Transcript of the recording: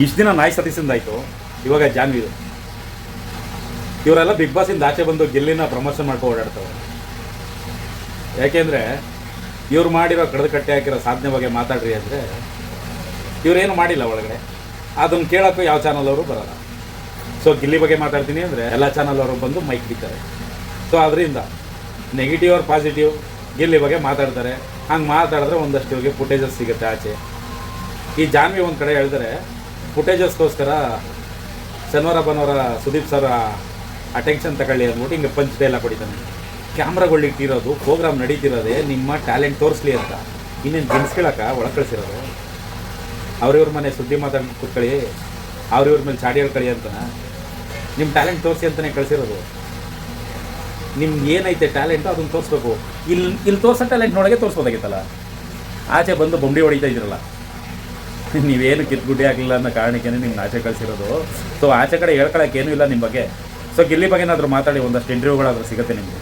ಇಷ್ಟು ದಿನ ನಾಯಿ ಸತೀಸಿಂದಾಯಿತು, ಇವಾಗ ಜಾನ್ವಿ. ಇವರೆಲ್ಲ ಬಿಗ್ ಬಾಸಿಂದ ಆಚೆ ಬಂದು ಗಿಲ್ಲಿನ ಪ್ರಮೋಷನ್ ಮಾಡ್ಕೊಂಡು ಓಡಾಡ್ತವೆ. ಯಾಕೆಂದರೆ ಇವ್ರು ಮಾಡಿರೋ ಕಡ್ದು ಕಟ್ಟೆ ಹಾಕಿರೋ ಸಾಧನೆ ಬಗ್ಗೆ ಮಾತಾಡ್ರಿ ಅಂದರೆ ಇವರೇನು ಮಾಡಿಲ್ಲ ಒಳಗಡೆ. ಅದನ್ನು ಕೇಳೋಕ್ಕೂ ಯಾವ ಚಾನಲ್ ಅವರು ಬರೋಲ್ಲ. ಸೊ ಗಿಲ್ಲಿ ಬಗ್ಗೆ ಮಾತಾಡ್ತೀನಿ ಅಂದರೆ ಎಲ್ಲ ಚಾನಲ್ ಅವರು ಬಂದು ಮೈಕ್ ಬಿಡ್ತಾರೆ. ಸೊ ಅದರಿಂದ ನೆಗೆಟಿವ್ ಆರ್ ಪಾಸಿಟಿವ್ ಗಿಲ್ಲಿ ಬಗ್ಗೆ ಮಾತಾಡ್ತಾರೆ. ಹಂಗೆ ಮಾತಾಡಿದ್ರೆ ಒಂದಷ್ಟು ಇವ್ರಿಗೆ ಫುಟೇಜಸ್ ಸಿಗುತ್ತೆ ಆಚೆ. ಈ ಜಾನ್ವಿ ಒಂದು ಕಡೆ ಹೇಳಿದ್ರೆ ಫುಟೇಜಸ್ಗೋಸ್ಕರ ಶನಿವಾರ ಭಾನುವಾರ ಸುದೀಪ್ ಸರ್ ಅಟೆನ್ಷನ್ ತಗೊಳ್ಳಿ ಅಂದ್ಬಿಟ್ಟು ಹಿಂಗೆ ಪಂಚ್ ಎಲ್ಲ ಕೊಡಿತಾನೆ. ಕ್ಯಾಮ್ರಾಗಳು ಇಟ್ಟಿರೋದು ಪ್ರೋಗ್ರಾಮ್ ನಡೀತಿರೋದೇ ನಿಮ್ಮ ಟ್ಯಾಲೆಂಟ್ ತೋರಿಸ್ಲಿ ಅಂತ. ಇನ್ನೇನು ಗೆನ್ಸ್ಕೊಳಕ್ಕೆ ಒಳಗೆ ಕಳಿಸಿರೋದು. ಅವ್ರಿವ್ರ ಮನೆ ಸುದ್ದಿ ಮಾತಾಡಿ ಕೂತ್ಕೊಳ್ಳಿ, ಅವ್ರಿವ್ರ ಮೇಲೆ ಚಾಡಿ ಹೇಳ್ಕೊಳ್ಳಿ ಅಂತ ನಿಮ್ಮ ಟ್ಯಾಲೆಂಟ್ ತೋರಿಸಿ ಅಂತಲೇ ಕಳಿಸಿರೋದು. ನಿಮ್ಗೆ ಏನೈತೆ ಟ್ಯಾಲೆಂಟು ಅದನ್ನು ತೋರಿಸ್ಬೇಕು. ಇಲ್ಲಿ ತೋರಿಸೋ ಟ್ಯಾಲೆಂಟ್ ನೋಡೋಕ್ಕೆ ತೋರಿಸ್ಬೋದಾಗಿತ್ತಲ್ಲ. ಆಚೆ ಬಂದು ಬೊಂಬೆ ಹೊಡಿತಾ ಇದ್ರಲ್ಲ, ನೀವೇನು ಕಿತ್ಗುಡ್ಡಿ ಆಗಲಿಲ್ಲ ಅನ್ನೋ ಕಾರಣಕ್ಕೆ ನಿಮ್ಗೆ ಆಚೆ ಕಳಿಸಿರೋದು. ಸೊ ಆಚೆ ಕಡೆ ಹೇಳ್ಕೊಳಕ್ಕೆ ಏನೂ ಇಲ್ಲ ನಿಮ್ಮ ಬಗ್ಗೆ. ಸೊ ಗಿಲ್ಲಿ ಬಗ್ಗೆ ಏನಾದರೂ ಮಾತಾಡಿ ಒಂದಷ್ಟು ಇಂಟರ್ವ್ಯೂಗಳಾದರೂ ಸಿಗುತ್ತೆ ನಿಮಗೆ.